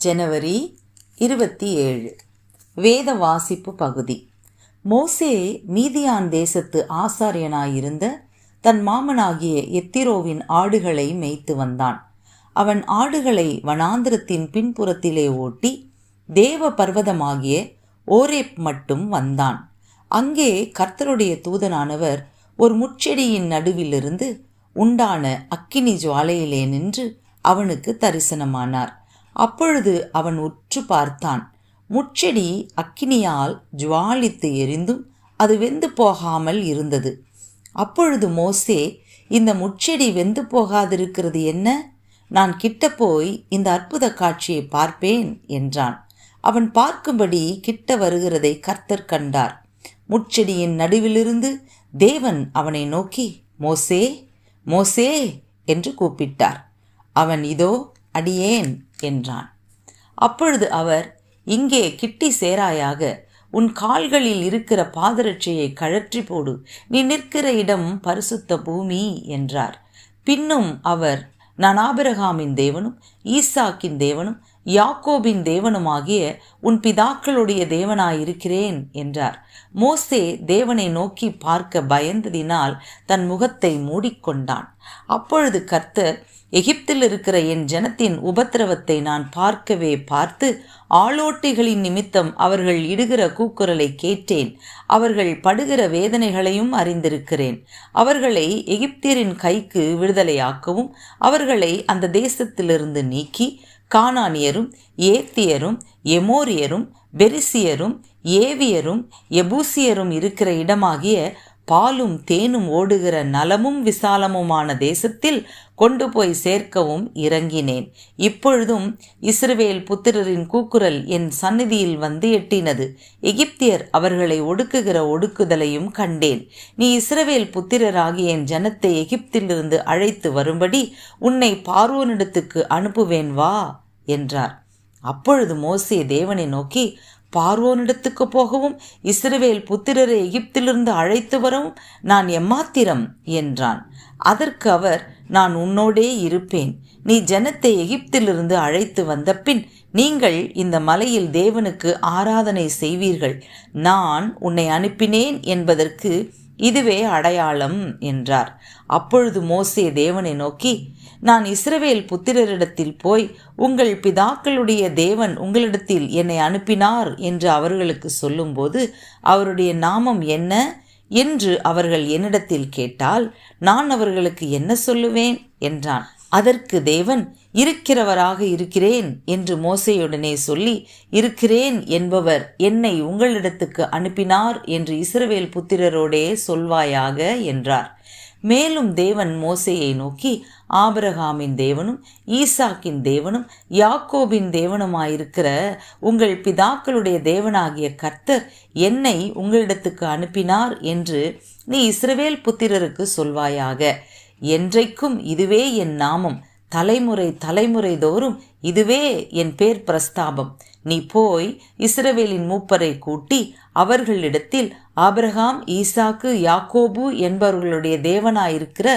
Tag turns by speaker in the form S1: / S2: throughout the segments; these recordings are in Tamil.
S1: ஜனவரி 27 வேத வாசிப்பு பகுதி. மோசே மீதியான் தேசத்து ஆசாரியனாயிருந்த தன் மாமனாகிய எத்திரோவின் ஆடுகளை மேய்த்து வந்தான். அவன் ஆடுகளை வனாந்திரத்தின் பின்புறத்திலே ஓட்டி தேவ பர்வதமாகிய ஓரேப் மட்டும் வந்தான். அங்கே கர்த்தருடைய தூதனானவர் ஒரு முட்செடியின் நடுவிலிருந்து உண்டான அக்கினி ஜுவாலையிலே நின்று அவனுக்கு தரிசனமானார். அப்பொழுது அவன் உற்று பார்த்தான். முட்செடி அக்கினியால் ஜுவாலித்து எரிந்தும் அது வெந்து போகாமல் இருந்தது. அப்பொழுது மோசே, இந்த முட்செடி வெந்து போகாதிருக்கிறது என்ன? நான் கிட்ட போய் இந்த அற்புத காட்சியை பார்ப்பேன் என்றான். அவன் பார்க்கும்படி கிட்ட வருகிறதை கர்த்தர் கண்டார். முட்செடியின் நடுவிலிருந்து தேவன் அவனை நோக்கி, மோசே, மோசே என்று கூப்பிட்டார். அவன், இதோ அடியேன் என்றான். அப்பொழுது அவர், இங்கே கிட்டி சேராயாக, உன் கால்களில் இருக்கிற பாதரட்சையை கழற்றி போடு, நீ நிற்கிற இடம் பரிசுத்த பூமி என்றார். பின்னும் அவர், நான் ஆபிரகாமின் தேவனும் ஈசாக்கின் தேவனும் யாக்கோபின் தேவனுமாகிய உன் பிதாக்களுடைய தேவனாயிருக்கிறேன் என்றார். மோசே தேவனை நோக்கி பார்க்க பயந்ததினால் தன் முகத்தை மூடிக்கொண்டான். அப்பொழுது கர்த்தர், எகிப்தில் இருக்கிற என் ஜனத்தின் உபத்திரவத்தை நான் பார்க்கவே பார்த்து ஆளோட்டிகளின் நிமித்தம் அவர்கள் இடுகிற கூக்குரலை கேட்டேன். அவர்கள் படுகிற வேதனைகளையும் அறிந்திருக்கிறேன். அவர்களை எகிப்தியரின் கைக்கு விடுதலையாக்கவும் அவர்களை அந்த தேசத்திலிருந்து நீக்கி கானானியரும் ஏத்தியரும் எமோரியரும் பெரிசியரும் ஏவியரும் எபூசியரும் இருக்கிற இடமாகிய பாலும் தேனும் ஓடுகிற நலமும் விசாலமுமான தேசத்தில் கொண்டு போய் சேர்க்கவும் இறங்கினேன். இப்பொழுதும் இஸ்ரவேல் புத்திரரின் கூக்குரல் என் சந்நிதியில் வந்து எட்டினது. எகிப்தியர் அவர்களை ஒடுக்குகிற ஒடுக்குதலையும் கண்டேன். நீ இஸ்ரவேல் புத்திரராகிய என் ஜனத்தை எகிப்திலிருந்து அழைத்து வரும்படி உன்னை பார்வோனிடத்துக்கு அனுப்புவேன் வா என்றார். அப்பொழுது மோசே தேவனை நோக்கி, பார்வோனிடத்துக்கு போகவும் இஸ்ரவேல் புத்திரரை எகிப்திலிருந்து அழைத்து வரவும் நான் எம்மாத்திரம் என்றான். அதற்கு அவர், நான் உன்னோடே இருப்பேன். நீ ஜனத்தை எகிப்திலிருந்து அழைத்து வந்த பின் நீங்கள் இந்த மலையில் தேவனுக்கு ஆராதனை செய்வீர்கள். நான் உன்னை அனுப்பினேன் என்பதற்கு இதுவே அடையாளம் என்றார். அப்பொழுது மோசே தேவனை நோக்கி, நான் இஸ்ரவேல் புத்திரரிடத்தில் போய் உங்கள் பிதாக்களுடைய தேவன் உங்களிடத்தில் என்னை அனுப்பினார் என்று அவர்களுக்கு சொல்லும்போது அவருடைய நாமம் என்ன என்று அவர்கள் என்னிடத்தில் கேட்டால் நான் அவர்களுக்கு என்ன சொல்லுவேன் என்றான். அதற்கு தேவன், இருக்கிறவராக இருக்கிறேன் என்று மோசேயுடனே சொல்லி, இருக்கிறேன் என்பவர் என்னை உங்களிடத்துக்கு அனுப்பினார் என்று இஸ்ரவேல் புத்திரரோடே சொல்வாயாக என்றார். மேலும் தேவன் மோசேயை நோக்கி, ஆபிரகாமின் தேவனும் ஈசாக்கின் தேவனும் யாக்கோபின் தேவனுமாயிருக்கிற உங்கள் பிதாக்களுடைய தேவனாகிய கர்த்தர் என்னை உங்களிடத்துக்கு அனுப்பினார் என்று நீ இஸ்ரவேல் புத்திரருக்கு சொல்வாயாக. என்றைக்கும் இதுவே என் நாமம், தலைமுறை தலைமுறை தோறும் இதுவே என் பேர் பிரஸ்தாபம். நீ போய் இஸ்ரவேலின் மூப்பரை கூட்டி அவர்களிடத்தில், ஆபிரகாம் ஈசாக்கு யாக்கோபு என்பவர்களுடைய தேவனாயிருக்கிற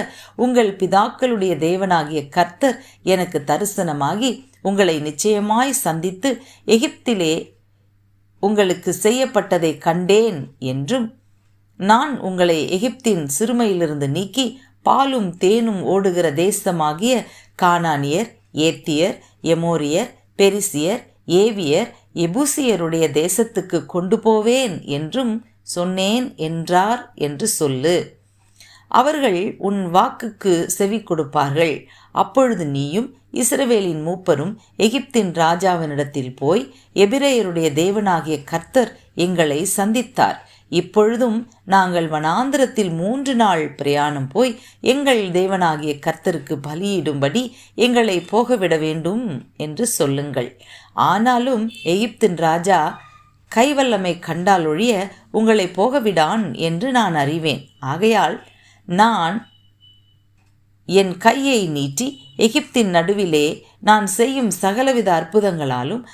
S1: உங்கள் பிதாக்களுடைய தேவனாகிய கர்த்தர் எனக்கு தரிசனமாகி உங்களை நிச்சயமாய் சந்தித்து எகிப்திலே உங்களுக்கு செய்யப்பட்டதை கண்டேன் என்றும், நான் உங்களை எகிப்தின் சிறுமையிலிருந்து நீக்கி பாலும் தேனும் ஓடுகிற தேசமாகிய கானானியர் ஏத்தியர் எமோரியர் பெரிசியர் ஏவியர் எபூசியருடைய தேசத்துக்கு கொண்டு போவேன் என்றும் சொன்னேன் என்றார் என்று சொல்லு. அவர்கள் உன் வாக்குக்கு செவி கொடுப்பார்கள். அப்பொழுது நீயும் இஸ்ரவேலின் மூப்பரும் எகிப்தின் ராஜாவினிடத்தில் போய், எபிரேயருடைய தேவனாகிய கர்த்தர் எங்களை சந்தித்தார். இப்பொழுதும் நாங்கள் வனாந்திரத்தில் 3 நாள் பிரயாணம் போய் எங்கள் தேவனாகிய கர்த்தருக்கு பலியிடும்படி எங்களை போகவிட வேண்டும் என்று சொல்லுங்கள். ஆனாலும் எகிப்தின் ராஜா கைவல்லமை கண்டால் ஒழிய உங்களை போகவிடான் என்று நான் அறிவேன். ஆகையால் நான் என் கையை நீட்டி எகிப்தின் நடுவிலே நான் செய்யும் சகலவித அற்புதங்களாலும்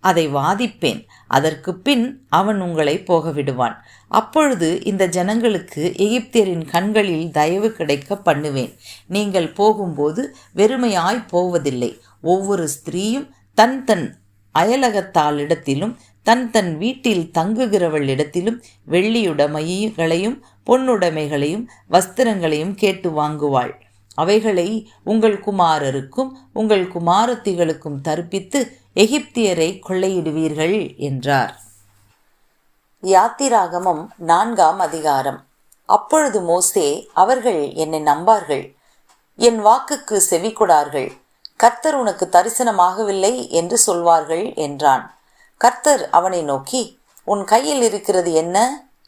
S1: அதை வாதிப்பேன். அதற்கு பின் அவன் உங்களை போகவிடுவான். அப்பொழுது இந்த ஜனங்களுக்கு எகிப்தியரின் கண்களில் தயவு கிடைக்க பண்ணுவேன். நீங்கள் போகும்போது வெறுமையாய் போவதில்லை. ஒவ்வொரு ஸ்திரீயும் தன் தன் அயலகத்தாளிடத்திலும் தன் தன் வீட்டில் தங்குகிறவளிடத்திலும் வெள்ளியுடைமைகளையும் பொன்னுடைமைகளையும் வஸ்திரங்களையும் கேட்டு வாங்குவாள். அவைகளை உங்கள் குமாரருக்கும் உங்கள் குமாரத்திகளுக்கும் தர்ப்பித்து எகிப்தியரை கொள்ளையிடுவீர்கள் என்றார். யாத்திராகமம் 4ஆம் அதிகாரம். அப்பொழுது மோசே, அவர்கள் என்னை நம்பார்கள், என் வாக்குக்கு செவிகொடார்கள், கர்த்தர் உனக்கு தரிசனமாகவில்லை என்று சொல்வார்கள் என்றான். கர்த்தர் அவனை நோக்கி, உன் கையில் இருக்கிறது என்ன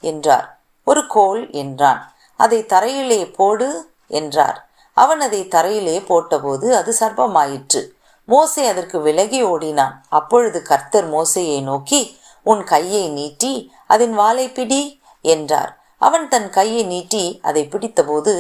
S1: என்றார். ஒரு கோல் என்றான். அதை தரையிலே போடு என்றார். அவன் அதை தரையிலே போட்டபோது அது சர்ப்பமாயிற்று. மோசே அதற்கு விலகி ஓடினான். அப்பொழுது கர்த்தர் மோசேயை நோக்கி, உன் கையை நீட்டி அதன் வாலை பிடி என்றார். அவன் தன் கையை நீட்டி அதை பிடித்தபோது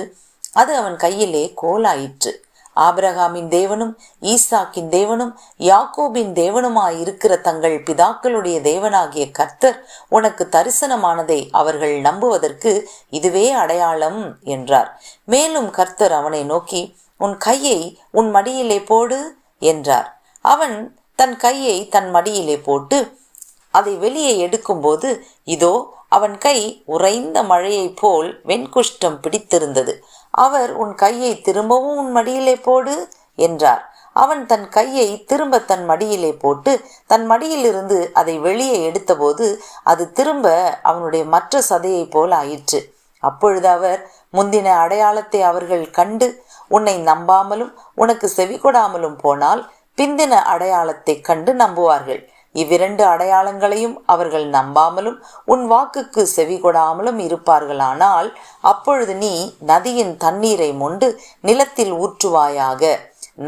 S1: அது அவன் கையிலே கோலாயிற்று. ஆபிரகாமின் தேவனும் ஈசாக்கின் தேவனும் யாக்கோபின் தேவனுமாயிருக்கிற தங்கள் பிதாக்களுடைய தேவனாகிய கர்த்தர் உனக்கு தரிசனமானதை அவர்கள் நம்புவதற்கு இதுவே அடையாளம் என்றார். மேலும் கர்த்தர் அவனை நோக்கி, உன் கையை உன் மடியிலே போடு என்றார். அவன் தன் கையை தன் மடியிலே போட்டு அதை வெளியே எடுக்கும்போது இதோ அவன் கை உறைந்த மழையைப் போல் வெண்குஷ்டம் பிடித்திருந்தது. அவர், உன் கையை திரும்பவும் உன் மடியிலே போடு என்றார். அவன் தன் கையை திரும்ப தன் மடியிலே போட்டு தன் மடியிலிருந்து அதை வெளியே எடுத்தபோது அது திரும்ப அவனுடைய மற்ற சதையைப் போல் ஆயிற்று. அப்பொழுது அவர், முந்தின அடையாளத்தை அவர்கள் கண்டு உன்னை நம்பாமலும் உனக்கு செவிகொடாமலும் போனால் பிந்தின அடையாளத்தை கண்டு நம்புவார்கள். இவ்விரண்டு அடையாளங்களையும் அவர்கள் நம்பாமலும் உன் வாக்குக்கு செவிகொடாமலும் இருப்பார்களானால் அப்பொழுது நீ நதியின் தண்ணீரை மொண்டு நிலத்தில் ஊற்றுவாயாக.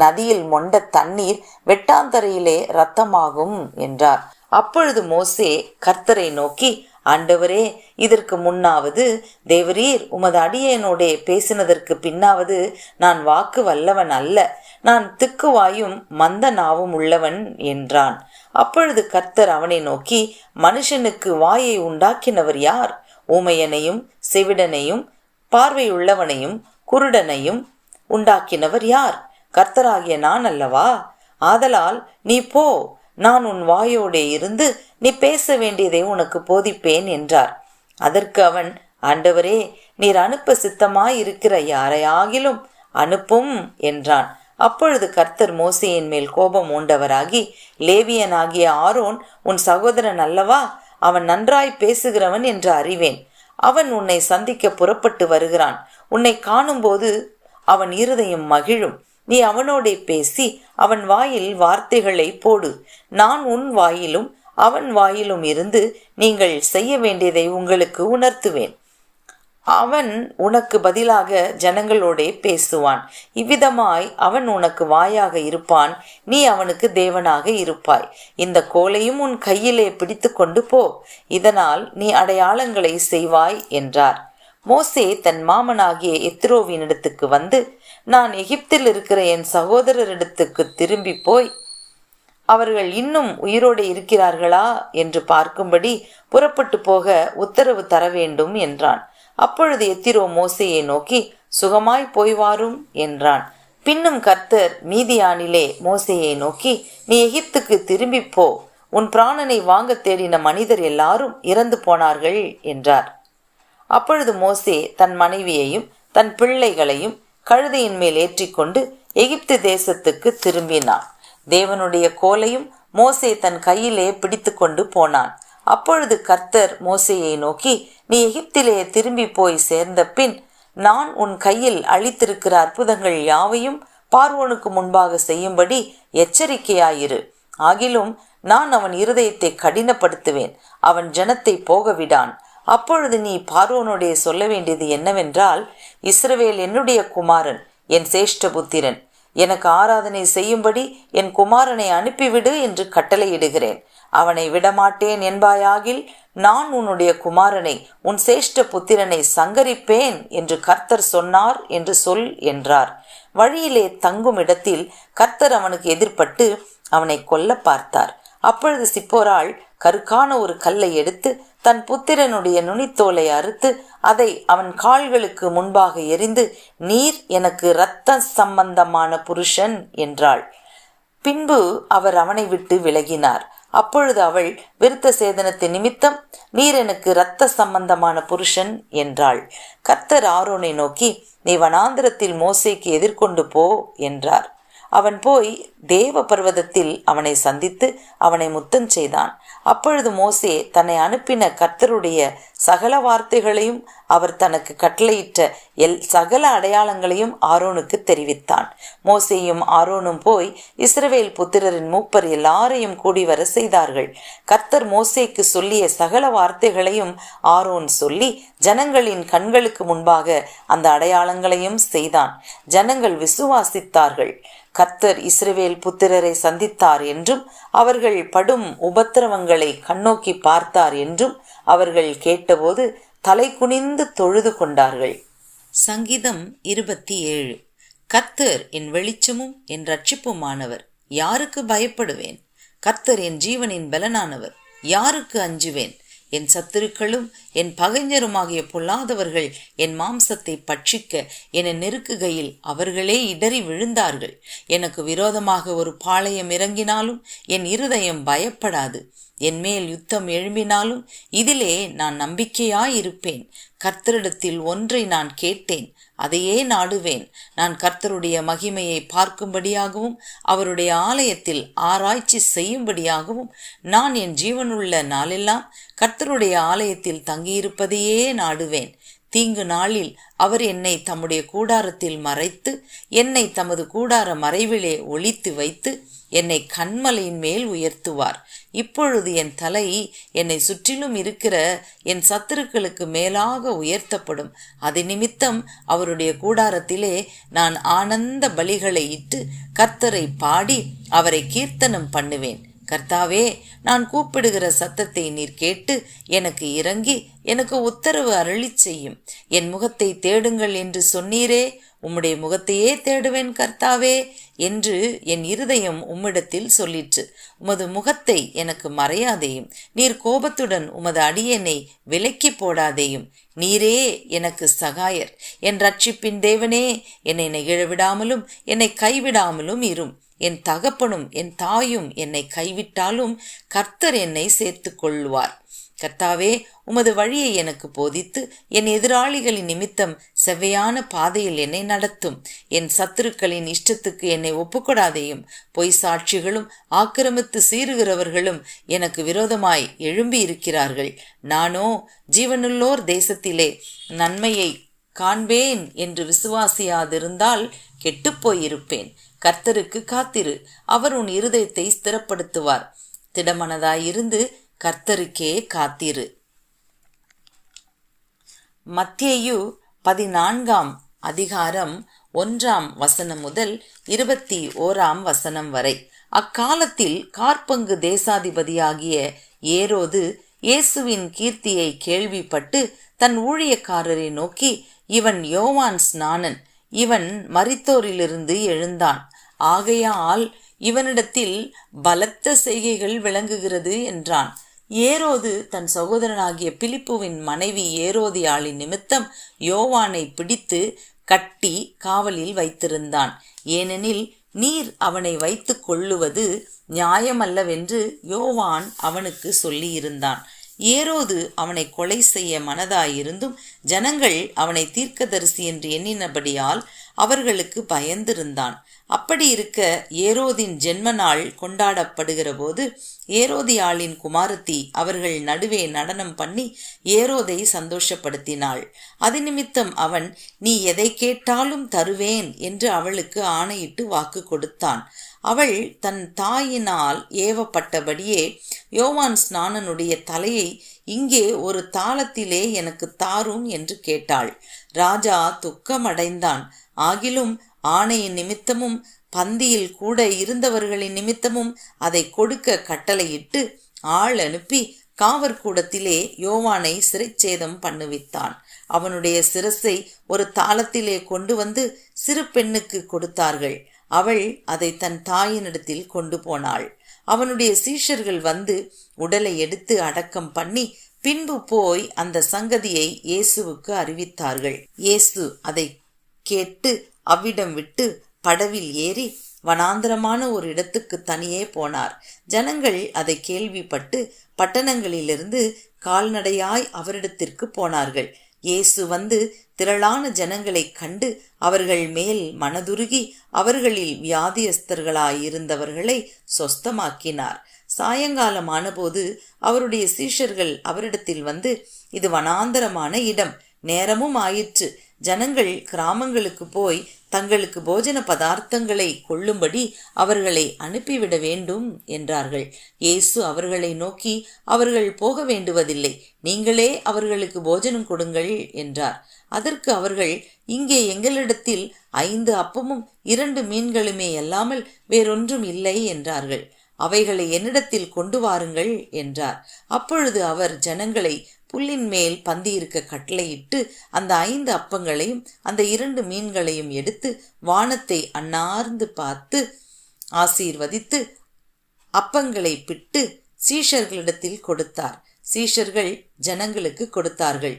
S1: நதியில் மொண்ட தண்ணீர் வெட்டாந்தரையிலே இரத்தமாகும் என்றார். அப்பொழுது மோசே கர்த்தரை நோக்கி, ஆண்டவரே, இதற்கு முன்னாவது தேவரீர் உமது அடியேனோடே பேசினதற்கு பின்னாவது நான் வாக்கு வல்லவன் அல்ல, நான் திக்குவாயும் மந்த நாவும் உள்ளவன் என்றான். அப்பொழுது கர்த்தர் அவனை நோக்கி, மனுஷனுக்கு வாயை உண்டாக்கினவர் யார்? ஊமையனையும் செவிடனையும் பார்வையுள்ளவனையும் குருடனையும் உண்டாக்கினவர் யார்? கர்த்தராகிய நான் அல்லவா? ஆதலால் நீ போ, நான் உன் வாயோடே இருந்து நீ பேச வேண்டியதை உனக்கு போதிப்பேன் என்றார். அதற்கு அவன், ஆண்டவரே, நீர் அனுப்ப சித்தமாயிருக்கிற யாரையாகிலும் அனுப்பும் என்றான். அப்பொழுது கர்த்தர் மோசேயின் மேல் கோபம் மூண்டவராகி, லேவியனாகிய ஆரோன் உன் சகோதரன் அல்லவா? அவன் நன்றாய் பேசுகிறவன் என்று அறிவேன். அவன் உன்னை சந்திக்க புறப்பட்டு வருகிறான். உன்னை காணும்போது அவன் இருதயம் மகிழும். நீ அவனோடே பேசி அவன் வாயில் வார்த்தைகளை போடு. நான் உன் வாயிலும் அவன் வாயிலும் இருந்து நீங்கள் செய்ய வேண்டியதை உங்களுக்கு உணர்த்துவேன். அவன் உனக்கு பதிலாக ஜனங்களோடே பேசுவான். இவ்விதமாய் அவன் உனக்கு வாயாக இருப்பான், நீ அவனுக்கு தேவனாக இருப்பாய். இந்த கோலையும் உன் கையிலே பிடித்து கொண்டு போ, இதனால் நீ அடையாளங்களை செய்வாய் என்றார். மோசே தன் மாமனாகிய எத்ரோவினிடத்துக்கு வந்து, நான் எகிப்தில் இருக்கிற என் சகோதரரிடத்துக்கு திரும்பி போய் அவர்கள் இன்னும் உயிரோடு இருக்கிறார்களா என்று பார்க்கும்படி புறப்பட்டு போக உத்தரவு தர வேண்டும் என்றான். அப்பொழுது எத்திரோ மோசேயை நோக்கி, சுகமாய் போய் வாரும் என்றான். பின்னும் கர்த்தர் மீதியானிலே மோசேயை நோக்கி, நீ எகிப்துக்கு திரும்பி போ, உன் பிராணனை வாங்க தேடின மனிதர் எல்லாரும் இறந்து போனார்கள் என்றார். அப்பொழுது மோசே தன் மனைவியையும் தன் பிள்ளைகளையும் கழுதையின் மேல் ஏற்றிக்கொண்டு எகிப்து தேசத்துக்கு திரும்பினான். தேவனுடைய கோலையும் மோசே தன் கையிலே பிடித்து கொண்டு போனான். அப்பொழுது கர்த்தர் மோசேயை நோக்கி, நீ எகிப்திலே திரும்பி போய் சேர்ந்த பின் நான் உன் கையில் அளித்திருக்கிற அற்புதங்கள் யாவையும் பார்வோனுக்கு முன்பாக செய்யும்படி எச்சரிக்கையாயிரு. ஆகிலும் நான் அவன் இருதயத்தை கடினப்படுத்துவேன், அவன் ஜனத்தை போகவிடான். அப்பொழுது நீ பார்வோனோடே சொல்ல வேண்டியது என்னவென்றால், இஸ்ரவேல் என்னுடைய குமாரன், என் சேஷ்டபுத்திரன். எனக்கு ஆராதனை செய்யும்படி என் குமாரனை அனுப்பிவிடு என்று கட்டளையிடுகிறேன். அவனை விடமாட்டேன் என்பாயாகில் நான் உன்னுடைய குமாரனை உன் சேஷ்ட புத்திரனை சங்கரிப்பேன் என்று கர்த்தர் சொன்னார் என்று சொல் என்றார். வழியிலே தங்கும் இடத்தில் கர்த்தர் அவனுக்கு எதிர்பட்டு அவனை கொல்ல பார்த்தார். அப்பொழுது சிப்போராள் கருக்கான ஒரு கல்லை எடுத்து தன் புத்திரனுடைய நுனித்தோலை அறுத்து அதை அவன் கால்களுக்கு முன்பாக எறிந்து, நீர் எனக்கு இரத்த சம்பந்தமான புருஷன் என்றாள். பின்பு அவர் அவனை விட்டு விலகினார். அப்பொழுது அவள், விருத்த சேதனத்து நிமித்தம் நீர் எனக்கு இரத்த சம்பந்தமான புருஷன் என்றாள். கர்த்தர் ஆரோனை நோக்கி, நீ வனாந்திரத்தில் மோசேக்கு எதிர்கொண்டு போ என்றார். அவன் போய் தேவ பர்வதத்தில் அவனை சந்தித்து அவனை முத்தம் செய்தான். அப்பொழுது மோசே தன்னை அனுப்பின கர்த்தருடைய சகல வார்த்தைகளையும் அவர் தனக்கு கட்டளையிட்ட சகல அடையாளங்களையும் ஆரோனுக்கு தெரிவித்தான். மோசேயும் ஆரோனும் போய் இஸ்ரவேல் புத்திரரின் மூப்பர் எல்லாரையும் கூடி வர செய்தார்கள். கர்த்தர் மோசேக்கு சொல்லிய சகல வார்த்தைகளையும் ஆரோன் சொல்லி ஜனங்களின் கண்களுக்கு முன்பாக அந்த அடையாளங்களையும் செய்தான். ஜனங்கள் விசுவாசித்தார்கள். கர்த்தர் இஸ்ரவேல் புத்திரரை சந்தித்தார் என்றும் அவர்கள் படும் உபத்திரவங்களை கண்ணோக்கி பார்த்தார் என்றும் அவர்கள் கேட்டபோது தலை குனிந்து தொழுது கொண்டார்கள். சங்கீதம் 27. கர்த்தர் என் வெளிச்சமும் என் இரட்சிப்புமானவர், யாருக்கு பயப்படுவேன்? கர்த்தர் என் ஜீவனின் பலனானவர், யாருக்கு அஞ்சுவேன்? என் சத்துருக்களும் என் பகைஞருமாகிய பொல்லாதவர்கள் என் மாம்சத்தை பட்சிக்க என்னை நெருக்குகையில் அவர்களே இடறி விழுந்தார்கள். எனக்கு விரோதமாக ஒரு பாளையம் இறங்கினாலும் என் இருதயம் பயப்படாது. என் மேல் யுத்தம் எழும்பினாலும் இதிலே நான் நம்பிக்கையாயிருப்பேன். கர்த்தரிடத்தில் ஒன்றை நான் கேட்டேன், அதையே நாடுவேன். நான் கர்த்தருடைய மகிமையை பார்க்கும்படியாகவும் அவருடைய ஆலயத்தில் ஆராய்ச்சி செய்யும்படியாகவும் நான் என் ஜீவனுள்ள நாளெல்லாம் கர்த்தருடைய ஆலயத்தில் தங்கியிருப்பதையே நாடுவேன். தீங்கு நாளில் அவர் என்னை தம்முடைய கூடாரத்தில் மறைத்து என்னை தமது கூடார மறைவிலே ஒளித்து வைத்து என்னை கன்மலையின் மேல் உயர்த்துவார். இப்பொழுது என் தலை என்னை சுற்றிலும் இருக்கிற என் சத்துருக்களுக்கு மேலாக உயர்த்தப்படும். அது நிமித்தம் அவருடைய கூடாரத்திலே நான் ஆனந்த பலிகளை இட்டு கர்த்தரை பாடி அவரை கீர்த்தனம் பண்ணுவேன். கர்த்தாவே, நான் கூப்பிடுகிற சத்தத்தை நீர் கேட்டு எனக்கு இறங்கி எனக்கு உத்தரவு அருளி செய்யும். என் முகத்தை தேடுங்கள் என்று சொன்னீரே, உம்முடைய முகத்தையே தேடுவேன் கர்த்தாவே என்று என் இருதயம் உம்மிடத்தில் சொல்லிற்று. உமது முகத்தை எனக்கு மறையாதேயும், நீர் கோபத்துடன் உமது அடியேனை விலக்கி போடாதேயும். நீரே எனக்கு சகாயர், என் ரட்சிப்பின் தேவனே, என்னை நெகிழ விடாமலும் என்னை கைவிடாமலும் இரும். என் தகப்பனும் என் தாயும் என்னை கைவிட்டாலும் கர்த்தர் என்னை சேர்த்து கொள்வார். கர்த்தாவே, உமது வழியை எனக்கு போதித்து என் எதிராளிகளின் நிமித்தம் செவ்வையான பாதையில் என்னை நடத்தும். என் சத்துருக்களின் இஷ்டத்துக்கு என்னை ஒப்புக்கொடாதேயும். பொய் சாட்சிகளும் ஆக்கிரமித்து சீறுகிறவர்களும் எனக்கு விரோதமாய் எழும்பி இருக்கிறார்கள். நானோ ஜீவனுள்ளோர் தேசத்திலே நன்மையை காண்பேன் என்று விசுவாசியாதிருந்தால் கெட்டுப்போயிருப்பேன். கர்த்தருக்கு காத்திரு, அவர் உன் இருதயத்தை ஸ்திரப்படுத்துவார். திடமனதாயிருந்து கர்த்தருக்கே காத்திரு. மத்தேயு 14 அதிகாரம் 1 முதல் 21 வரை. அக்காலத்தில் காற்பங்கு தேசாதிபதியாகிய ஏரோது இயேசுவின் கீர்த்தியை கேள்விப்பட்டு தன் ஊழியக்காரரை நோக்கி, இவன் யோவான் ஸ்நானன், இவன் மரித்தோரிலிருந்து எழுந்தான். ஆகையால் இவனிடத்தில் பலத்த செய்கைகள் விளங்குகிறது என்றான். ஏரோது தன் சகோதரனாகிய பிலிப்புவின் மனைவி ஏரோதியாளின் நிமித்தம் யோவானை பிடித்து கட்டி காவலில் வைத்திருந்தான். ஏனெனில் நீர் அவனை வைத்து கொள்ளுவது நியாயமல்லவென்று யோவான் அவனுக்கு சொல்லியிருந்தான். ஏரோது அவனை கொலை செய்ய மனதாயிருந்தும் ஜனங்கள் அவனை தீர்க்கதரிசி என்று எண்ணினபடியால் அவர்களுக்கு பயந்திருந்தான். அப்படி இருக்க ஏரோதின் ஜென்ம நாள் கொண்டாடப்படுகிற போது ஏரோதியாளின் குமாரத்தி அவர்கள் நடுவே நடனம் பண்ணி ஏரோதை சந்தோஷப்படுத்தினாள். அது நிமித்தம் அவன், நீ எதை கேட்டாலும் தருவேன் என்று அவளுக்கு ஆணையிட்டு வாக்கு கொடுத்தான். அவள் தன் தாயினால் ஏவப்பட்டபடியே யோவான் ஸ்நானனுடைய தலையை இங்கே ஒரு தாளத்திலே எனக்கு தாரும் என்று கேட்டாள். ராஜா துக்கமடைந்தான். ஆகிலும் ஆணையின் நிமித்தமும் பந்தியில் கூட இருந்தவர்களின் நிமித்தமும் அதை கொடுக்க கட்டளையிட்டு ஆள் அனுப்பி காவற்கூடத்திலே யோவானை சிறைச்சேதம் பண்ணுவித்தான். அவனுடைய சிரசை ஒரு தாளத்திலே கொண்டு வந்து சிறு பெண்ணுக்கு கொடுத்தார்கள். அவள் அதை தன் தாயினிடத்தில் கொண்டு போனாள். அவனுடைய சீஷர்கள் வந்து உடலை எடுத்து அடக்கம் பண்ணி பின்பு போய் அந்த சங்கதியை இயேசுவுக்கு அறிவித்தார்கள். இயேசு அதை கேட்டு அவ்விடம் விட்டு படவில் ஏறி வனாந்தரமான ஒரு இடத்துக்கு தனியே போனார். ஜனங்கள் அதை கேள்விப்பட்டு பட்டணங்களிலிருந்து கால்நடையாய் அவரிடத்திற்கு போனார்கள். இயேசு வந்து திரளான ஜனங்களை கண்டு அவர்கள் மேல் மனதுருகி அவர்களில் வியாதியஸ்தர்களாயிருந்தவர்களை சொஸ்தமாக்கினார். சாயங்காலமானபோது அவருடைய சீஷர்கள் அவரிடத்தில் வந்து, இது வனாந்தரமான இடம், நேரமும் ஆயிற்று. ஜனங்கள் கிராமங்களுக்கு போய் தங்களுக்கு போஜன பதார்த்தங்களை கொள்ளும்படி அவர்களை அனுப்பிவிட வேண்டும் என்றார்கள். இயேசு அவர்களை நோக்கி, அவர்கள் போக வேண்டுவதில்லை, நீங்களே அவர்களுக்கு போஜனம் கொடுங்கள் என்றார். அதற்கு அவர்கள், இங்கே எங்களிடத்தில் 5 அப்பமும் 2 மீன்களுமே அல்லாமல் வேறொன்றும் இல்லை என்றார்கள். அவைகளை என்னிடத்தில் கொண்டு வாருங்கள் என்றார். அப்பொழுது அவர் ஜனங்களை புல்லின் மேல் பந்தியிருக்க கட்டளையிட்டு அந்த 5 அப்பங்களையும் அந்த 2 மீன்களையும் எடுத்து வானத்தை அண்ணார்ந்து பார்த்து ஆசீர்வதித்து அப்பங்களை பிட்டு சீஷர்களிடத்தில் கொடுத்தார். சீஷர்கள் ஜனங்களுக்கு கொடுத்தார்கள்.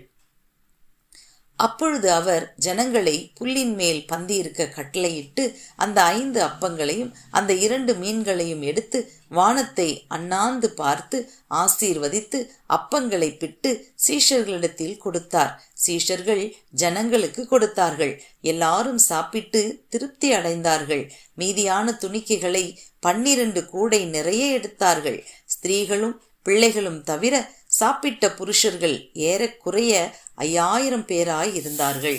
S1: அப்பொழுது அவர் ஜனங்களை புல்லின் மேல் பந்தியிருக்க கட்டளையிட்டு அந்த 5 அப்பங்களையும் அந்த 2 மீன்களையும் எடுத்து வானத்தை அண்ணாந்து பார்த்து ஆசீர்வதித்து அப்பங்களை பிட்டு சீஷர்களிடத்தில் கொடுத்தார். சீஷர்கள் ஜனங்களுக்கு கொடுத்தார்கள். எல்லாரும் சாப்பிட்டு திருப்தி அடைந்தார்கள். மீதியான துணிக்கைகளை 12 கூடை நிறைய எடுத்தார்கள். ஸ்திரீகளும் பிள்ளைகளும் தவிர சாப்பிட்ட புருஷர்கள் ஏறக்குறைய 5000 பேராய் இருந்தார்கள்.